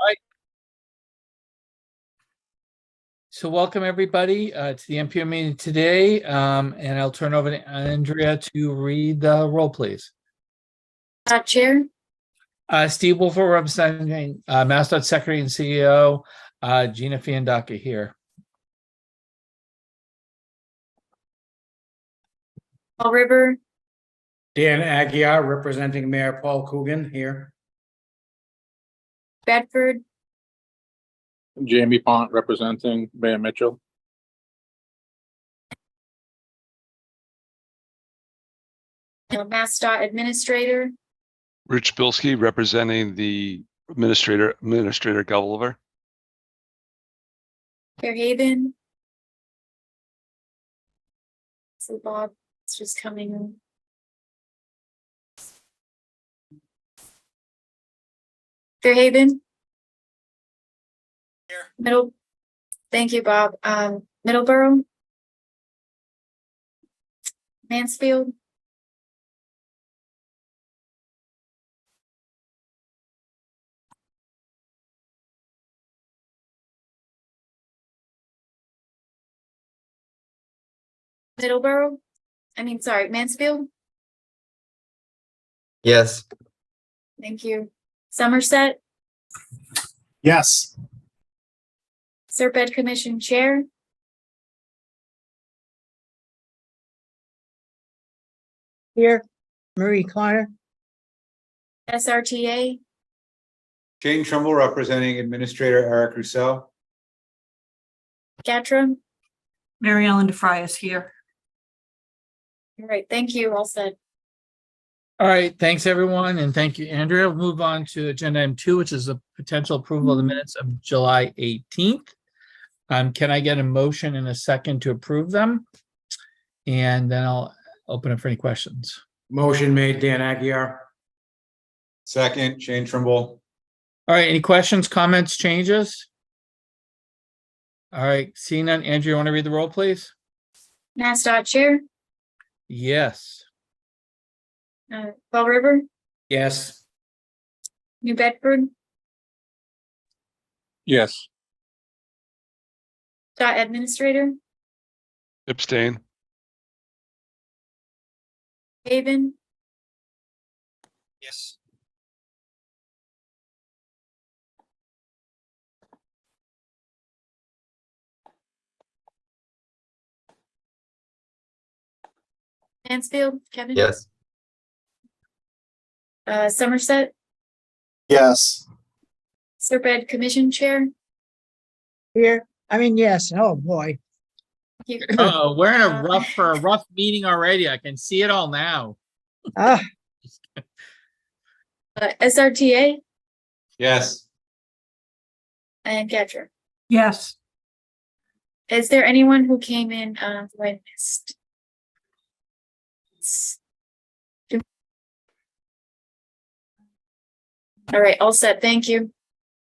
right. So welcome everybody to the MPO meeting today, and I'll turn over to Andrea to read the roll, please. Chair. Steve Wolfer representing MassDOT Secretary and CEO, Gina Fiandaca here. Paul River. Dan Aguirre representing Mayor Paul Coogan here. Bedford. Jamie Pont representing Mayor Mitchell. MassDOT Administrator. Rich Bilski representing the Administrator Gulliver. Fairhaven. So Bob is just coming in. Fairhaven. Here. Thank you, Bob. Middleborough. Mansfield. Mansfield. Yes. Thank you. Somerset. Yes. SRPEDD Commission Chair. Here, Marie Connor. SRTA. Jane Trumbull representing Administrator Eric Rousseau. Gatrum. Mary Ellen DeFry is here. All right, thank you. All set. All right, thanks everyone, and thank you, Andrea. We'll move on to agenda item 2, which is a potential approval of the minutes of July 18th. Can I get a motion and a second to approve them? And then I'll open up for any questions. Motion made, Dan Aguirre. Second, Jane Trumbull. All right, any questions, comments, changes? All right, seeing none, Andrew, you want to read the roll, please? MassDOT Chair. Yes. Fall River. Yes. New Bedford. Yes. Dot Administrator. Abstain. Haven. Yes. Mansfield. Kevin. Yes. Somerset. Yes. SRPEDD Commission Chair. Here, yes. Oh, boy. Thank you. Oh, we're in a rough meeting already. I can see it all now. Ah, SRTA Yes. and Gatrum. yes. Is there anyone who came in who I missed? All right, all set. Thank you.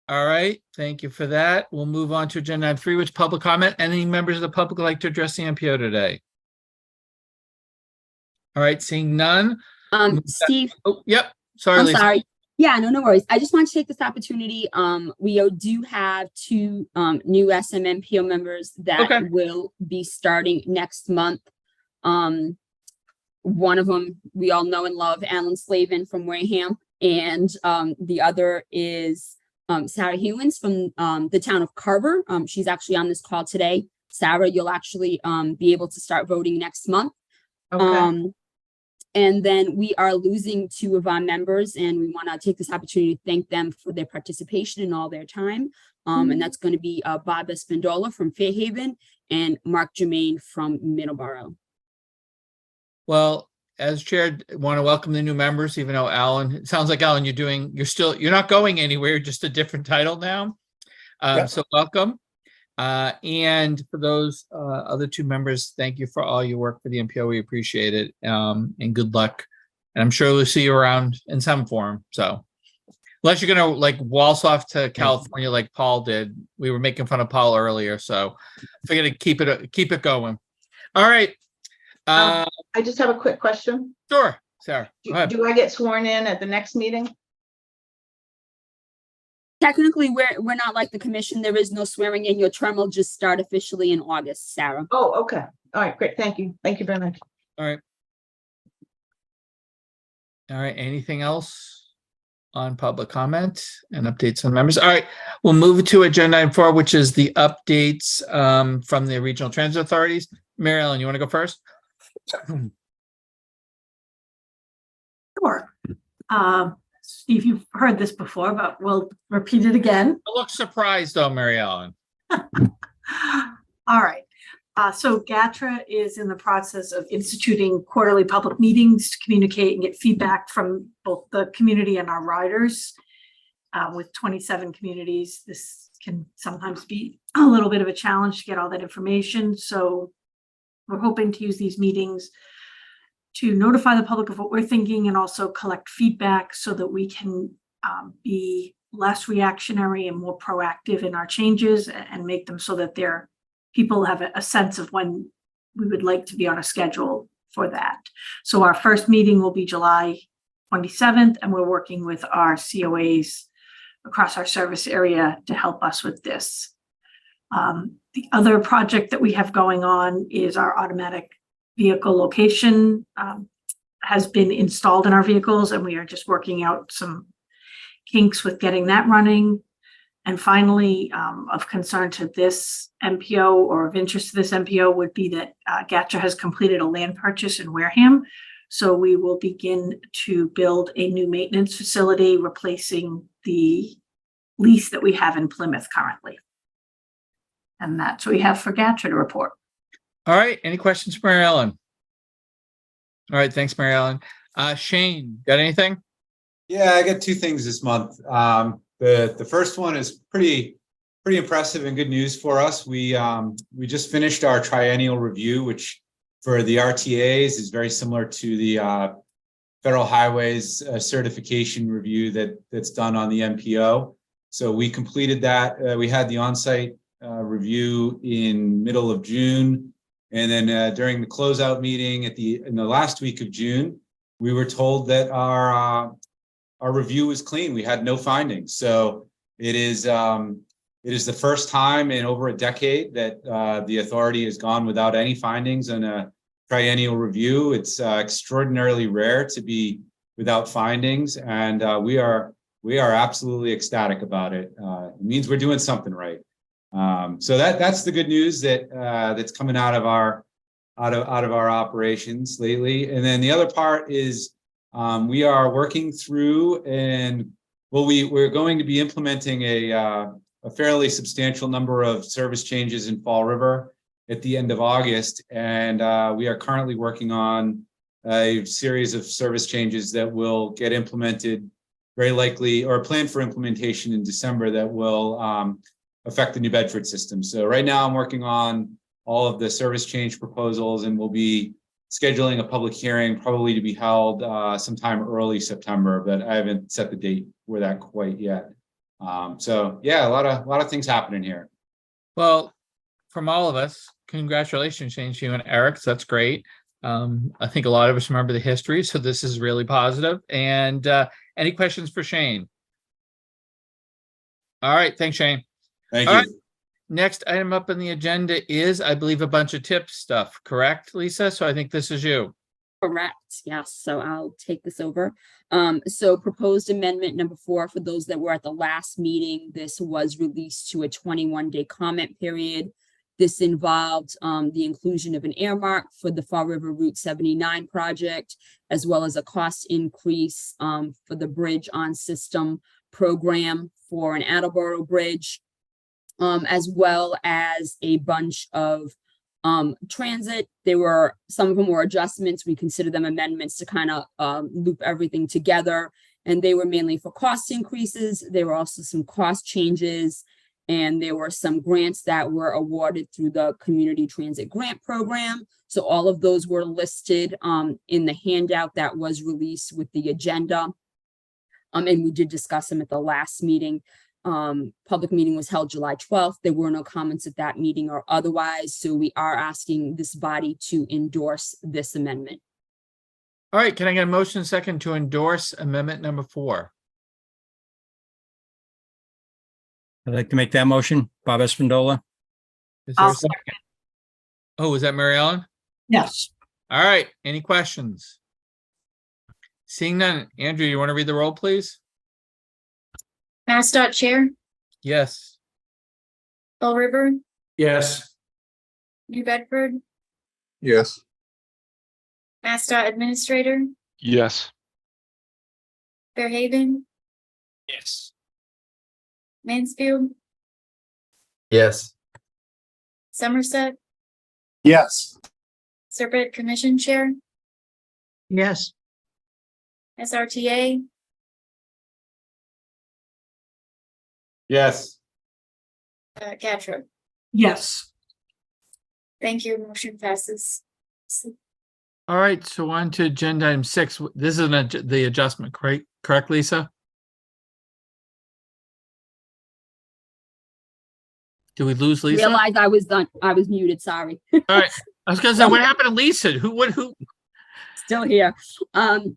All right, thank you for that. We'll move on to agenda item 3, which is public comment. Any members of the public would like to address the MPO today? All right, seeing none. Steve. Oh, yep. Sorry, I'm Lisa. sorry. Yeah, no worries. I just want to take this opportunity. We do have 2 new SM MPO members that will be starting next month. One of them we all know and love, Alan Slavin from Wareham, and the other is Sarah Hewins from the town of Carver. She's actually on this call today. Sarah, you'll actually be able to start voting next month. Okay. And then we are losing 2 of our members, and we want to take this opportunity to thank them for their participation and all their time. And that's going to be Bob Espindola from Fairhaven and Mark Germain from Middleborough. Well, as chair, I want to welcome the new members, even though Alan, it sounds like Alan, you're not going anywhere, just a different title now. So welcome. And for those other 2 members, thank you for all your work for the MPO. We appreciate it. And good luck. And I'm sure we'll see you around in some form. So unless you're going to like waltz off to California like Paul did. We were making fun of Paul earlier. So I figured to keep it going. All right. I just have a quick question. Sure, Sarah. Go ahead. Do I get sworn in at the next meeting? Technically, we're not like the commission. There is no swearing in. Your term will just start officially in August, Sarah. Oh, okay. All right, great. Thank you. Thank you very much. All right. All right, anything else on public comment and updates on members? All right, we'll move to agenda item 4, which is the updates from the regional transit authorities. Mary Ellen, you want to go first? Sure. Steve, you've heard this before, but we'll repeat it again. I look surprised though, Mary Ellen. All right. So GATRA is in the process of instituting quarterly public meetings to communicate and get feedback from both the community and our riders. With 27 communities, this can sometimes be a little bit of a challenge to get all that information. So we're hoping to use these meetings to notify the public of what we're thinking and also collect feedback so that we can be less reactionary and more proactive in our changes and make them so that people have a sense of when we would like to be on a schedule for that. So our first meeting will be July 27th, and we're working with our COAs across our service area to help us with this. The other project that we have going on is our automatic vehicle location has been installed in our vehicles, and we are just working out some kinks with getting that running. And finally, of concern to this MPO or of interest to this MPO would be that GATRA has completed a land purchase in Wareham. So we will begin to build a new maintenance facility, replacing the lease that we have in Plymouth currently. And that's what we have for GATRA to report. All right, any questions for Mary Ellen? All right, thanks, Mary Ellen. Shane, got anything? Yeah, I got two things this month. The first one is pretty impressive and good news for us. We just finished our triennial review, which for the RTAs is very similar to the Federal Highways certification review that's done on the MPO. So we completed that. We had the on-site review in middle of June, and then during the closeout meeting in the last week of June, we were told that our review was clean. We had no findings. So it is the first time in over a decade that the authority has gone without any findings in a triennial review. It's extraordinarily rare to be without findings, and we are absolutely ecstatic about it. It means we're doing something right. So that's the good news that's coming out of our operations lately. And then the other part is we are working through, and we're going to be implementing a fairly substantial number of service changes in Fall River at the end of August, and we are currently working on a series of service changes that will get implemented very likely, or planned for implementation in December, that will affect the New Bedford system. So right now I'm working on all of the service change proposals, and we'll be scheduling a public hearing probably to be held sometime early September, but I haven't set the date for that quite yet. So yeah, a lot of things happening here. Well, from all of us, congratulations, Shane, to you and Eric. That's great. I think a lot of us remember the history, so this is really positive. And any questions for Shane? All right, thanks, Shane. Thank All you. right. Next item up on the agenda is, I believe, a bunch of tip stuff, correct, Lisa? So I think this is you. Correct. Yes. So I'll take this over. So proposed amendment number 4, for those that were at the last meeting, this was released to a 21-day comment period. This involved the inclusion of an earmark for the Fall River Route 79 project, as well as a cost increase for the Bridge on System program for an Attleboro Bridge, as well as a bunch of transit. Some of them were adjustments. We consider them amendments to kind of loop everything together. And they were mainly for cost increases. There were also some cost changes, and there were some grants that were awarded through the Community Transit Grant Program. So all of those were listed in the handout that was released with the agenda. And we did discuss them at the last meeting. Public meeting was held July 12th. There were no comments at that meeting or otherwise. So we are asking this body to endorse this amendment. All right, can I get a motion second to endorse amendment number 4? I'd like to make that motion. Bob Espandola. Is there I'll a second? Oh, was that Mary Ellen? Yes. All right, any questions? Seeing none, Andrew, you want to read the roll, please? MassDOT Chair, Yes. Fall River, Yes. New Bedford, Yes. MassDOT Administrator, Yes. Fairhaven, Yes. Mansfield, Yes. Somerset, Yes. SRPEDD Commission Chair, Yes. SRTA, Yes. Gatra. Yes. Thank you. Motion passes. All right, so on to agenda item 6. This is the adjustment, correct, Lisa? Did we lose Lisa? Realized I was done. I was muted, sorry. All right, I was gonna say, what happened to Lisa? Who? Still here.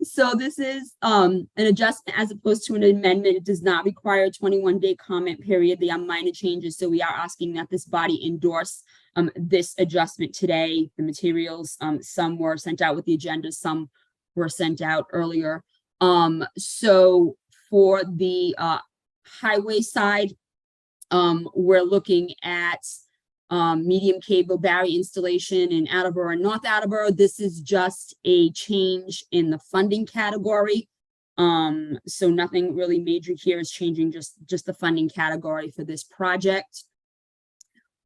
So this is an adjustment as opposed to an amendment. It does not require a 21-day comment period. They are minor changes, so we are asking that this body endorse this adjustment today. The materials, some were sent out with the agenda, some were sent out earlier. So for the highway side, we're looking at medium cable barrier installation in Attleboro and North Attleboro. This is just a change in the funding category. So nothing really major here is changing, just the funding category for this project.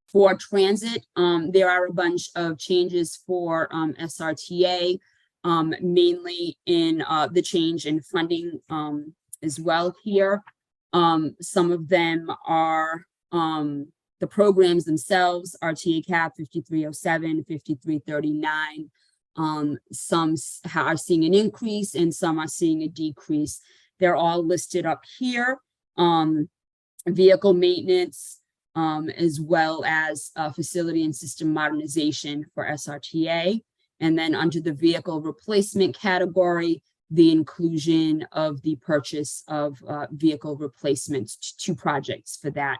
For transit, there are a bunch of changes for SRTA, mainly in the change in funding as well here. Some of them are the programs themselves, RTA CAP 5307, 5339. Some are seeing an increase and some are seeing a decrease. They're all listed up here. Vehicle maintenance, as well as facility and system modernization for SRTA. And then under the vehicle replacement category, the inclusion of the purchase of vehicle replacements, 2 projects for that,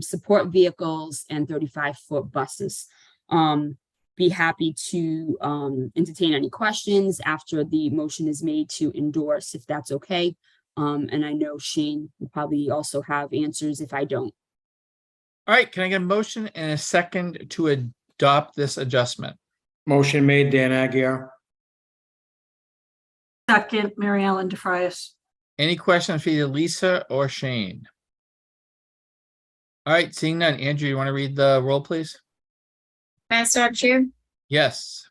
support vehicles and 35-foot buses. Be happy to entertain any questions after the motion is made to endorse, if that's okay. And I know Shane will probably also have answers if I don't. All right, can I get a motion and a second to adopt this adjustment? Motion made, Dan Aguirre. Second, Mary Ellen DeFrias. Any questions for either Lisa or Shane? All right, seeing none, Andrew, you want to read the roll, please? MassDOT Chair, Yes.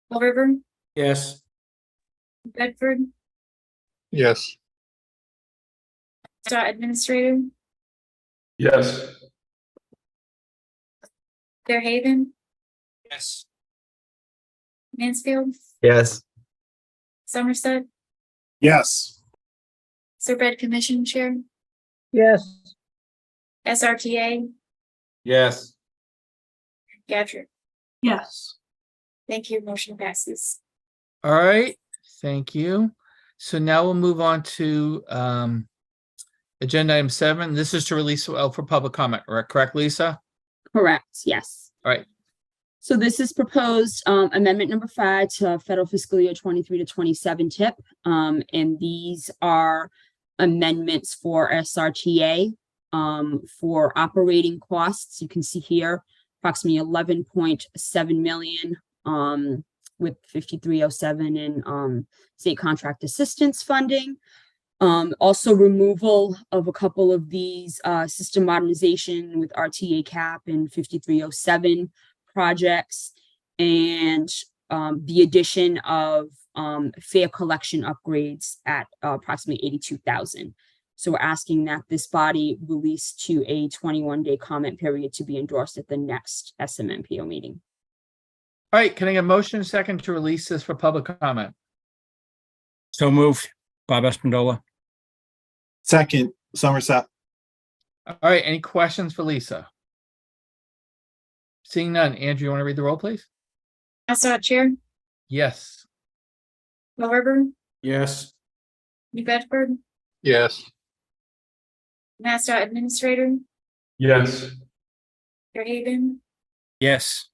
Fall River, Yes. New Bedford, Yes. MassDOT Administrator, Yes. Fairhaven, Yes. Mansfield, Yes. Somerset, Yes. SRPEDD Commission Chair, Yes. SRTA, Yes. Gatra. Yes. Thank you. Motion passes. All right, thank you. So now we'll move on to agenda item 7. This is to release for public comment, correct, Lisa? Correct, yes. All right. So this is proposed amendment number 5 to federal fiscal year 23 to 27 tip. And these are amendments for SRTA for operating costs. You can see here approximately 11.7 million with 5307 in state contract assistance funding. Also removal of a couple of these system modernization with RTA CAP and 5307 projects, and the addition of fare collection upgrades at approximately 82,000. So we're asking that this body release to a 21-day comment period to be endorsed at the next SMMPO meeting. All right, can I get a motion and second to release this for public comment? So moved. Bob Espandola. Second, Somerset. All right, any questions for Lisa? Seeing none, Andrew, you want to read the roll, please? MassDOT Chair, Yes. Fall River, Yes. New Bedford, Yes. MassDOT Administrator, Yes. Fairhaven, Yes.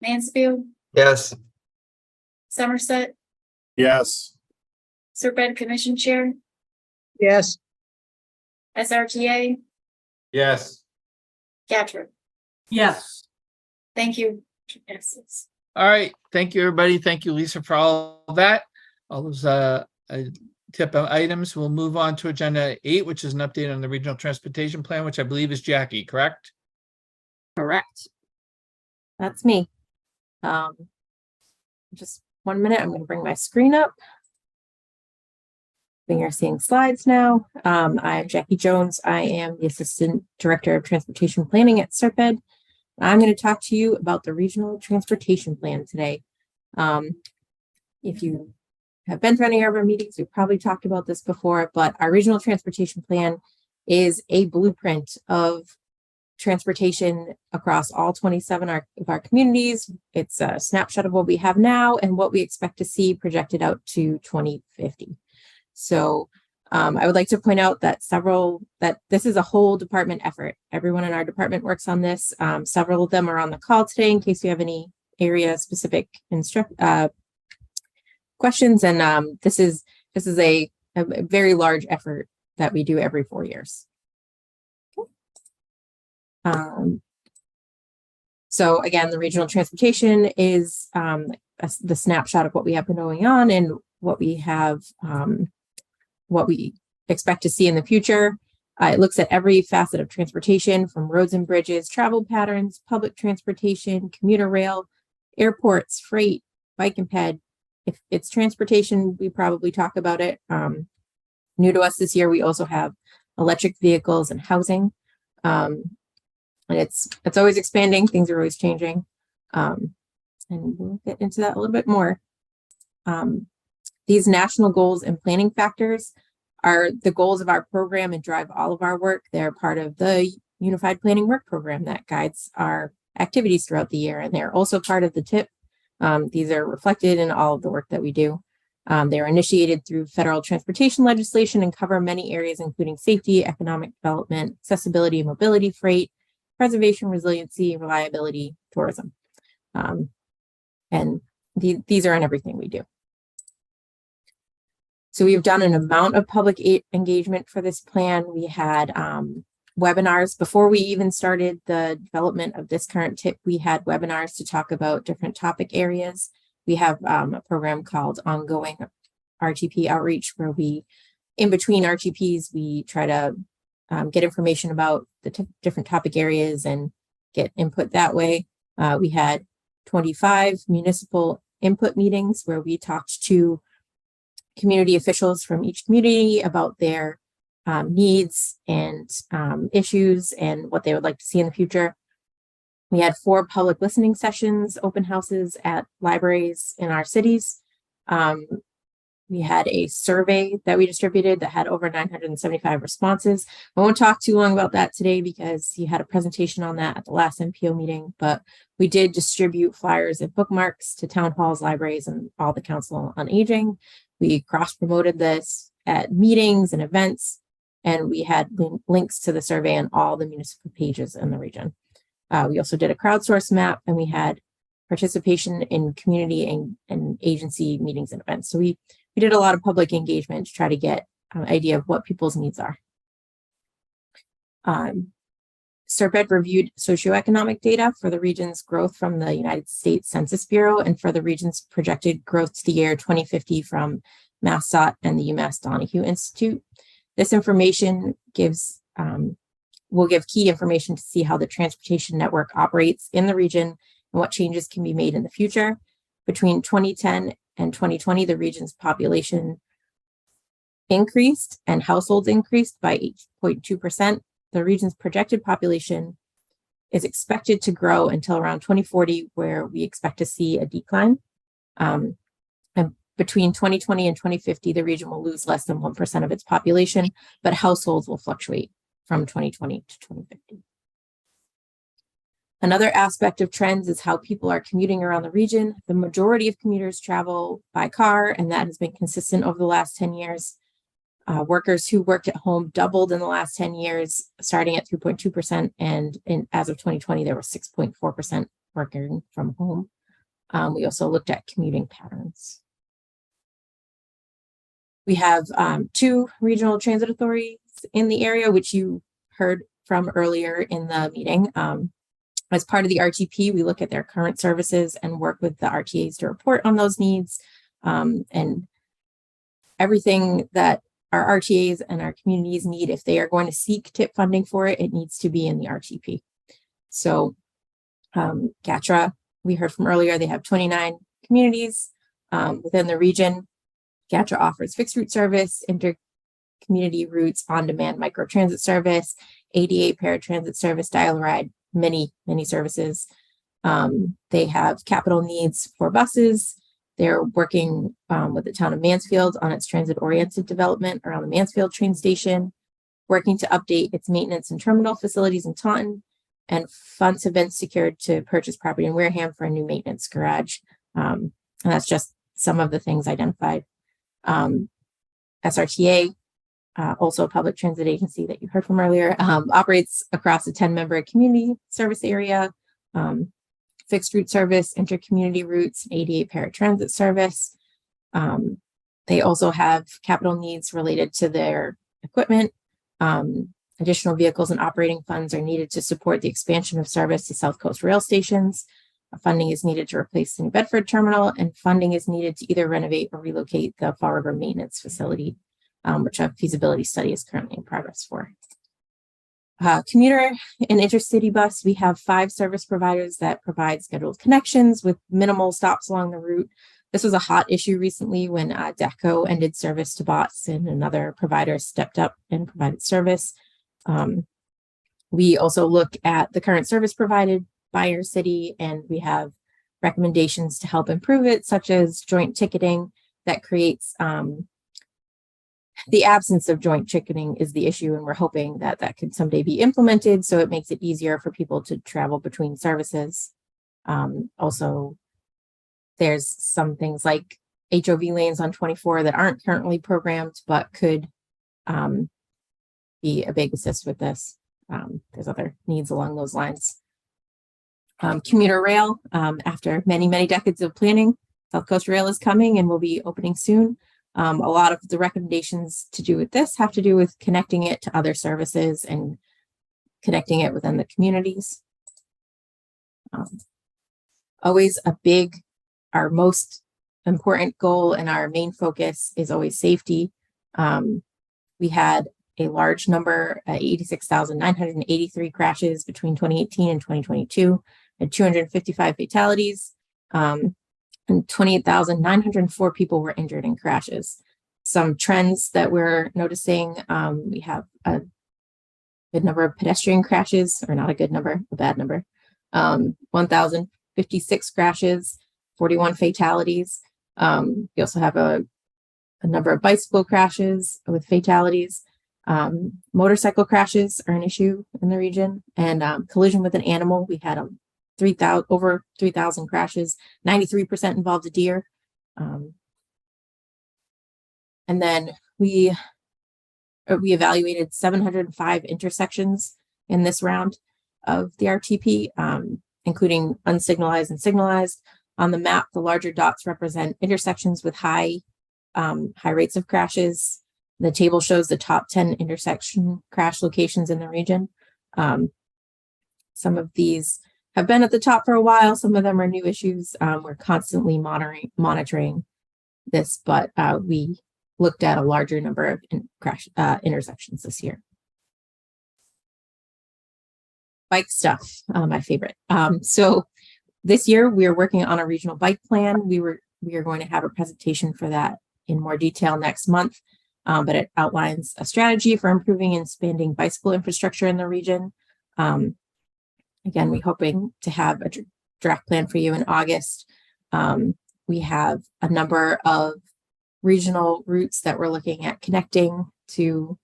Mansfield, Yes. Somerset, Yes. SRPEDD Commission Chair, yes, SRTA, Yes. GATRA. Yes. Thank you. Passes. All right. Thank you, everybody. Thank you, Lisa, for all of that. All those tip items. We'll move on to agenda 8, which is an update on the regional transportation plan, which I believe is Jackie, correct? Correct. That's me. Just 1 minute. I'm going to bring my screen up. We are seeing slides now. I'm Jackie Jones. I am the Assistant Director of Transportation Planning at SRPEDD. I'm going to talk to you about the Regional Transportation Plan today. If you have been to any of our meetings, we've probably talked about this before, but our Regional Transportation Plan is a blueprint of transportation across all 27 of our communities. It's a snapshot of what we have now and what we expect to see projected out to 2050. So I would like to point out that this is a whole department effort. Everyone in our department works on this. Several of them are on the call today in case you have any area specific questions. And this is a very large effort that we do every 4 years. So again, the regional transportation is the snapshot of what we have been going on and what we have, what we expect to see in the future. It looks at every facet of transportation from roads and bridges, travel patterns, public transportation, commuter rail, airports, freight, bike and ped. If it's transportation, we probably talk about it. New to us this year, we also have electric vehicles and housing. And it's always expanding. Things are always changing. And we'll get into that a little bit more. These national goals and planning factors are the goals of our program and drive all of our work. They're part of the Unified Planning Work Program that guides our activities throughout the year. And they're also part of the TIP. These are reflected in all of the work that we do. They are initiated through federal transportation legislation and cover many areas, including safety, economic development, accessibility, mobility, freight, preservation, resiliency, reliability, tourism. And these are in everything we do. So we've done an amount of public engagement for this plan. We had webinars before we even started the development of this current tip. We had webinars to talk about different topic areas. We have a program called Ongoing RTP Outreach, where we, in between RTPs, we try to get information about the different topic areas and get input that way. We had 25 municipal input meetings where we talked to community officials from each community about their needs and issues and what they would like to see in the future. We had 4 public listening sessions, open houses at libraries in our cities. We had a survey that we distributed that had over 975 responses. I won't talk too long about that today because you had a presentation on that at the last MPO meeting, but we did distribute flyers and bookmarks to town halls, libraries, and all the Council on Aging. We cross-promoted this at meetings and events, and we had links to the survey on all the municipal pages in the region. We also did a crowdsource map, and we had participation in community and agency meetings and events. So we did a lot of public engagement to try to get an idea of what people's needs are. SRPEDD reviewed socioeconomic data for the region's growth from the United States Census Bureau and for the region's projected growth to the year 2050 from MassDOT and the UMass Donahue Institute. This information will give key information to see how the transportation network operates in the region and what changes can be made in the future. Between 2010 and 2020, the region's population increased and households increased by 8.2%. The region's projected population is expected to grow until around 2040, where we expect to see a decline. And between 2020 and 2050, the region will lose less than 1% of its population, but households will fluctuate from 2020 to 2050. Another aspect of trends is how people are commuting around the region. The majority of commuters travel by car, and that has been consistent over the last 10 years. Workers who worked at home doubled in the last 10 years, starting at 3.2%. And as of 2020, there were 6.4% working from home. We also looked at commuting patterns. We have 2 regional transit authorities in the area, which you heard from earlier in the meeting. As part of the RTP, we look at their current services and work with the RTAs to report on those needs. And everything that our RTAs and our communities need, if they are going to seek TIP funding for it, it needs to be in the RTP. So GATRA, we heard from earlier, they have 29 communities within the region. GATRA offers fixed route service, inter-community routes, on-demand microtransit service, ADA paratransit service, dial-a-ride, many services. They have capital needs for buses. They're working with the town of Mansfield on its transit-oriented development around the Mansfield train station, working to update its maintenance and terminal facilities in Taunton, and funds have been secured to purchase property in Wareham for a new maintenance garage. And that's just some of the things identified. SRTA, also a public transit agency that you heard from earlier, operates across a 10-member community service area, fixed route service, inter-community routes, ADA paratransit service. They also have capital needs related to their equipment. Additional vehicles and operating funds are needed to support the expansion of service to South Coast rail stations. Funding is needed to replace the New Bedford terminal, and funding is needed to either renovate or relocate the Fall River maintenance facility, which a feasibility study is currently in progress for. Commuter and intercity bus, we have 5 service providers that provide scheduled connections with minimal stops along the route. This was a hot issue recently when DECO ended service to bots and another provider stepped up and provided service. We also look at the current service provided by your city, and we have recommendations to help improve it, such as joint ticketing that creates the absence of joint ticketing is the issue, and we're hoping that that could someday be implemented so it makes it easier for people to travel between services. Also, there's some things like HOV lanes on 24 that aren't currently programmed but could be a big assist with this. There's other needs along those lines. Commuter rail, after many decades of planning, South Coast Rail is coming and will be opening soon. A lot of the recommendations to do with this have to do with connecting it to other services and connecting it within the communities. Always our most important goal and our main focus is always safety. We had a large number, 86,983 crashes between 2018 and 2022, and 255 fatalities. And 28,904 people were injured in crashes. Some trends that we're noticing, we have a good number of pedestrian crashes, or not a good number, a bad number. 1,056 crashes, 41 fatalities. We also have a number of bicycle crashes with fatalities. Motorcycle crashes are an issue in the region, and collision with an animal. We had over 3,000 crashes, 93% involved a deer. And then we evaluated 705 intersections in this round of the RTP, including unsignalized and signalized. On the map, the larger dots represent intersections with high rates of crashes. The table shows the top 10 intersection crash locations in the region. Some of these have been at the top for a while. Some of them are new issues. We're constantly monitoring this, but we looked at a larger number of intersections this year. Bike stuff, my favorite. So this year we are working on a regional bike plan. We are going to have a presentation for that in more detail next month, but it outlines a strategy for improving and expanding bicycle infrastructure in the region. Again, we're hoping to have a draft plan for you in August. We have a number of regional routes that we're looking at connecting to,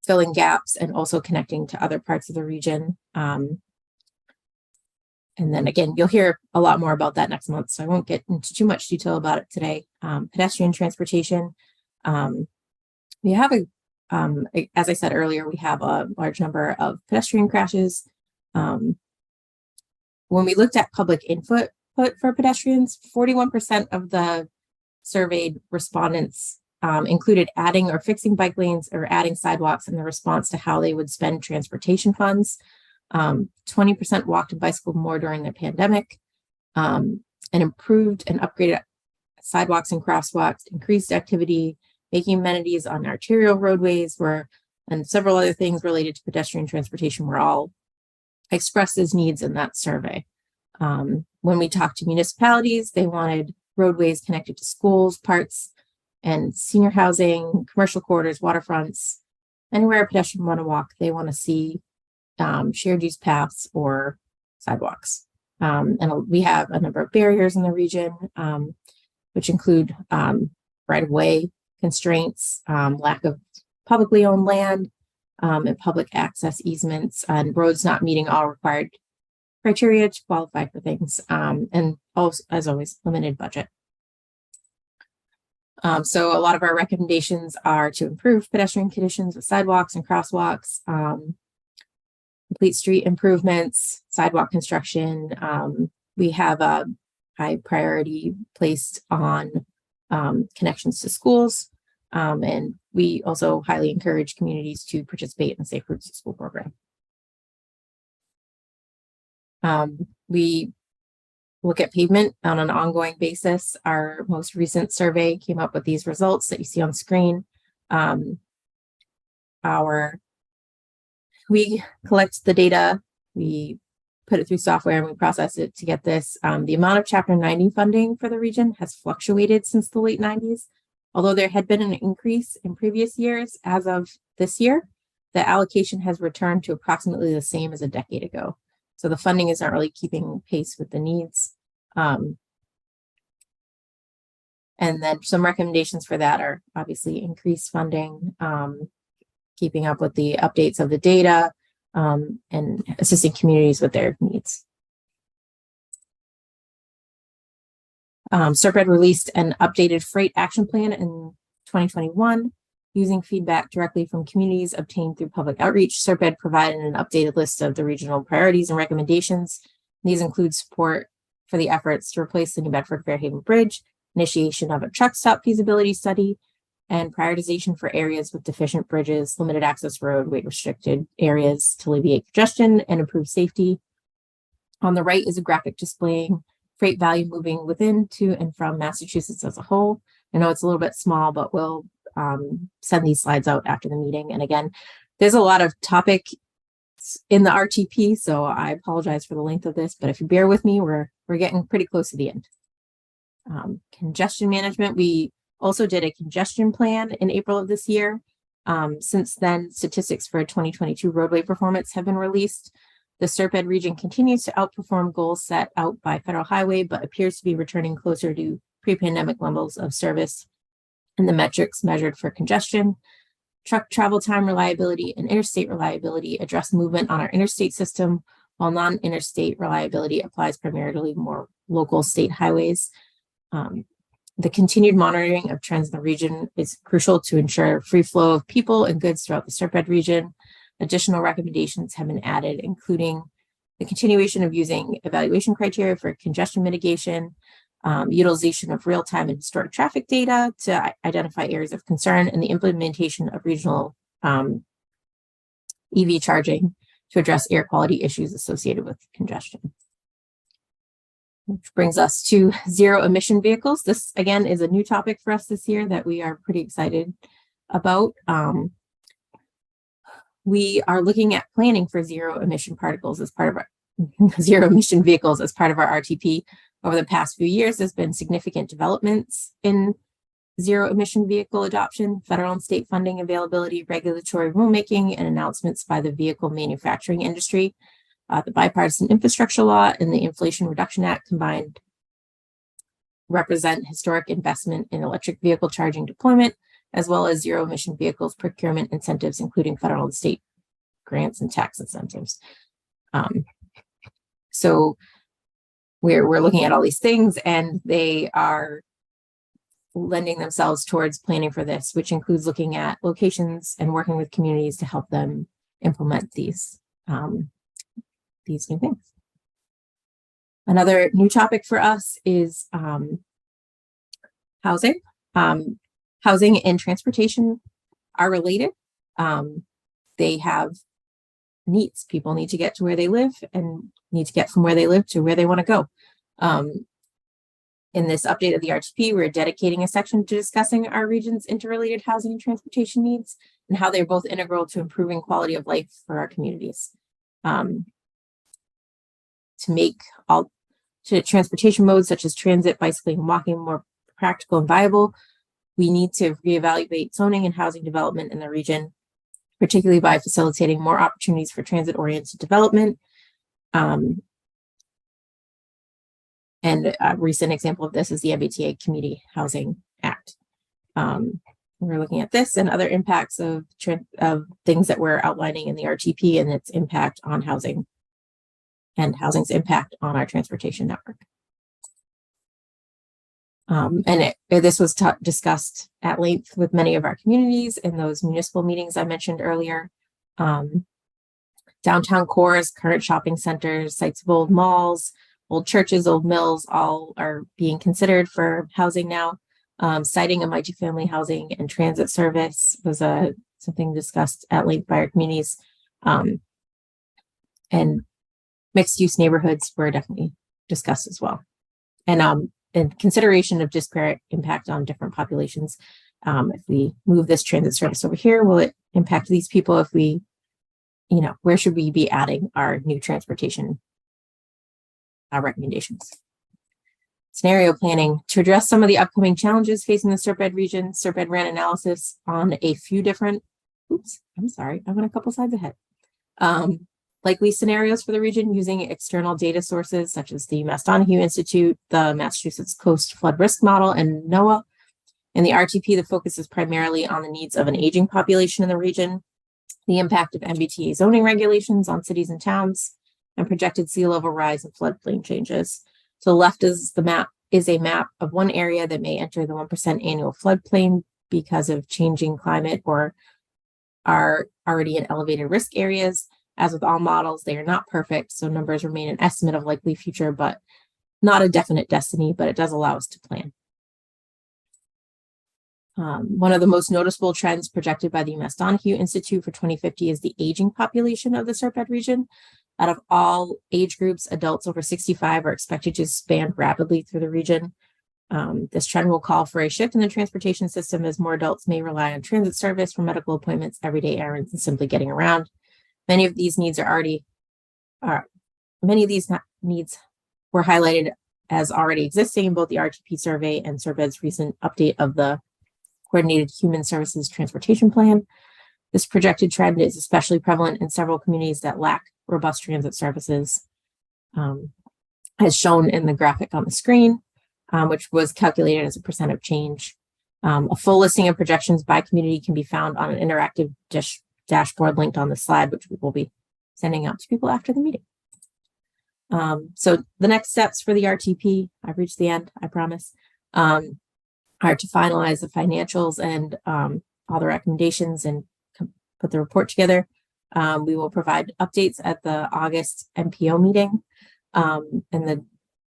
filling gaps, and also connecting to other parts of the region. And then again, you'll hear a lot more about that next month, so I won't get into too much detail about it today. Pedestrian transportation. We have as I said earlier, we have a large number of pedestrian crashes. When we looked at public input for pedestrians, 41% of the surveyed respondents included adding or fixing bike lanes or adding sidewalks in the response to how they would spend transportation funds. 20% walked and bicycled more during the pandemic, and improved and upgraded sidewalks and crosswalks, increased activity, making amenities on arterial roadways and several other things related to pedestrian transportation were all expressed as needs in that survey. When we talked to municipalities, they wanted roadways connected to schools, parks, and senior housing, commercial corridors, waterfronts, anywhere a pedestrian want to walk, they want to see shared use paths or sidewalks. And we have a number of barriers in the region, which include right-of-way constraints, lack of publicly owned land, and public access easements, and roads not meeting all required criteria to qualify for things, and also, as always, limited budget. So a lot of our recommendations are to improve pedestrian conditions with sidewalks and crosswalks, complete street improvements, sidewalk construction. We have a high priority placed on connections to schools. And we also highly encourage communities to participate in the Safe Routes to School program. We look at pavement on an ongoing basis. Our most recent survey came up with these results that you see on screen. We collect the data, we put it through software, and we process it to get this. The amount of Chapter 90 funding for the region has fluctuated since the late 90s. Although there had been an increase in previous years, as of this year, the allocation has returned to approximately the same as a decade ago. So the funding isn't really keeping pace with the needs. And then some recommendations for that are obviously increased funding, keeping up with the updates of the data, and assisting communities with their needs. SRPEDD released an updated freight action plan in 2021, using feedback directly from communities obtained through public outreach. SRPEDD provided an updated list of the regional priorities and recommendations. These include support for the efforts to replace the New Bedford Fairhaven Bridge, initiation of a truck stop feasibility study, and prioritization for areas with deficient bridges, limited access road, weight restricted areas to alleviate congestion and improve safety. On the right is a graphic displaying freight value moving within, to, and from Massachusetts as a whole. I know it's a little bit small, but we'll send these slides out after the meeting. And again, there's a lot of topic in the RTP, so I apologize for the length of this, but if you bear with me, we're getting pretty close to the end. Congestion management, we also did a congestion plan in April of this year. Since then, statistics for 2022 roadway performance have been released. The SRPEDD region continues to outperform goals set out by Federal Highway, but appears to be returning closer to pre-pandemic levels of service in the metrics measured for congestion. Truck travel time reliability and interstate reliability address movement on our interstate system, while non-interstate reliability applies primarily more local state highways. The continued monitoring of trends in the region is crucial to ensure free flow of people and goods throughout the SRPEDD region. Additional recommendations have been added, including the continuation of using evaluation criteria for congestion mitigation, utilization of real-time and historic traffic data to identify areas of concern, and the implementation of regional EV charging to address air quality issues associated with congestion. Which brings us to zero emission vehicles. This, again, is a new topic for us this year that we are pretty excited about. We are looking at planning for zero emission particles as part of our zero emission vehicles as part of our RTP. Over the past few years, there's been significant developments in zero emission vehicle adoption, federal and state funding availability, regulatory rulemaking, and announcements by the vehicle manufacturing industry. The Bipartisan Infrastructure Law and the Inflation Reduction Act combined represent historic investment in electric vehicle charging deployment, as well as zero emission vehicles procurement incentives, including federal and state grants and tax incentives. So we're looking at all these things, and they are lending themselves towards planning for this, which includes looking at locations and working with communities to help them implement these new things. Another new topic for us is housing. Housing and transportation are related. They have needs. People need to get to where they live and need to get from where they live to where they want to go. In this update of the RTP, we're dedicating a section to discussing our region's interrelated housing and transportation needs and how they're both integral to improving quality of life for our communities. To make transportation modes such as transit, bicycling, and walking more practical and viable, we need to reevaluate zoning and housing development in the region, particularly by facilitating more opportunities for transit-oriented development. And a recent example of this is the MBTA Community Housing Act. We're looking at this and other impacts of things that we're outlining in the RTP and its impact on housing and housing's impact on our transportation network. This was discussed at length with many of our communities in those municipal meetings I mentioned earlier. Downtown cores, current shopping centers, sites of old malls, old churches, old mills, all are being considered for housing now. Citing a multifamily housing and transit service was something discussed at length by our communities. And mixed use neighborhoods were definitely discussed as well. And consideration of disparate impact on different populations. If we move this transit service over here, will it impact these people? If we, where should we be adding our new transportation recommendations? Scenario planning. To address some of the upcoming challenges facing the SRPEDD region, SRPEDD ran analysis on a few different, I went a couple slides ahead. Likely scenarios for the region using external data sources such as the Mass-Donahue Institute, the Massachusetts Coast Flood Risk Model, and NOAA. In the RTP, the focus is primarily on the needs of an aging population in the region, the impact of MBTA zoning regulations on cities and towns, and projected sea level rise and floodplain changes. To the left is a map of one area that may enter the 1% annual floodplain because of changing climate or are already in elevated risk areas. As with all models, they are not perfect, so numbers remain an estimate of likely future, but not a definite destiny, but it does allow us to plan. One of the most noticeable trends projected by the Mass-Donahue Institute for 2050 is the aging population of the SRPEDD region. Out of all age groups, adults over 65 are expected to expand rapidly through the region. This trend will call for a shift in the transportation system as more adults may rely on transit service for medical appointments, everyday errands, and simply getting around. Many of these needs were highlighted as already existing in both the RTP survey and SRPEDD's recent update of the Coordinated Human Services Transportation Plan. This projected trend is especially prevalent in several communities that lack robust transit services, as shown in the graphic on the screen, which was calculated as a percent of change. A full listing of projections by community can be found on an interactive dashboard linked on the slide, which we will be sending out to people after the meeting. So the next steps for the RTP, I've reached the end, I promise, are to finalize the financials and all the recommendations and put the report together. We will provide updates at the August MPO meeting, and the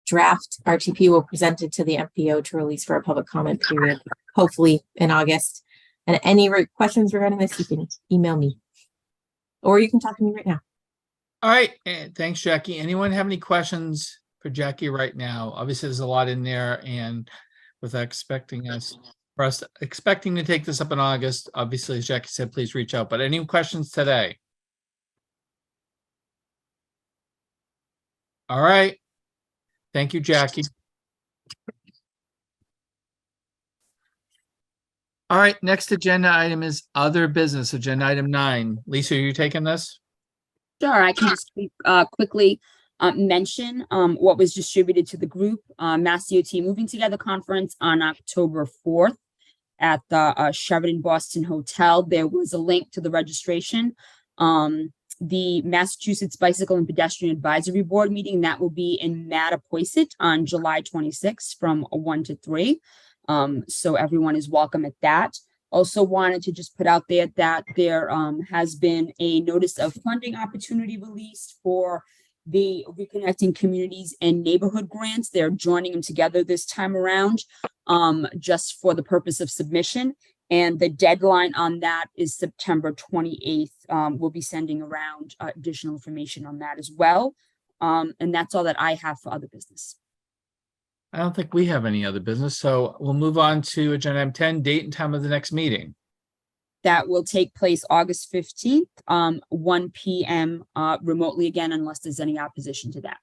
draft RTP will present it to the MPO to release for a public comment period, hopefully in August. And any questions regarding this, you can email me or you can talk to me right now. All right. Thanks, Jackie. Anyone have any questions for Jackie right now? Obviously, there's a lot in there, and with expecting to take this up in August, obviously, as Jackie said, please reach out. But any questions today? All right. Thank you, Jackie. All right, next agenda item is other business, agenda item 9. Lisa, are you taking this? Sure, I can just quickly mention what was distributed to the group. Mass DOT Moving Together Conference on October 4th at the Sheraton Boston Hotel. There was a link to the registration. The Massachusetts Bicycle and Pedestrian Advisory Board meeting, that will be in Mattapoisett on July 26th from 1 to 3. So everyone is welcome at that. Also wanted to just put out there that there has been a notice of funding opportunity released for the Reconnecting Communities and Neighborhood grants. They're joining them together this time around, just for the purpose of submission. And the deadline on that is September 28th. We'll be sending around additional information on that as well. And that's all that I have for other business. I don't think we have any other business, so we'll move on to agenda item 10, date and time of the next meeting. That will take place August 15th, 1 p.m. Remotely again, unless there's any opposition to that.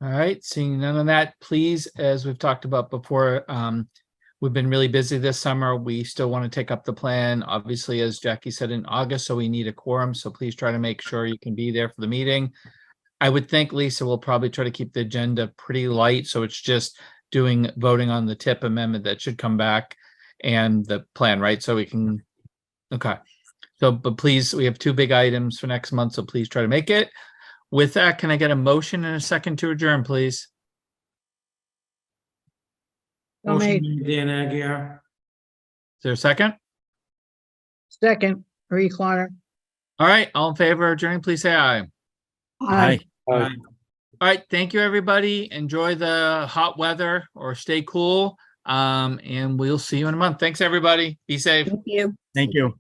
All right, seeing none of that, please, as we've talked about before, we've been really busy this summer. We still want to take up the plan, obviously, as Jackie said, in August, so we need a quorum. So please try to make sure you can be there for the meeting. I would think Lisa will probably try to keep the agenda pretty light. So it's just voting on the TIP amendment that should come back and the plan, right? So we can, okay. So, but please, we have 2 big items for next month, so please try to make it. With that, can I get a motion and a second to adjourn, please? So made. Motion made, Dan Aguirre. Is there a second? Second, Marie Clark. All right, all in favor of adjourning, please say aye. Aye. All right, thank you, everybody. Enjoy the hot weather or stay cool. And we'll see you in a month. Thanks, everybody. Be safe. Thank you. Thank you.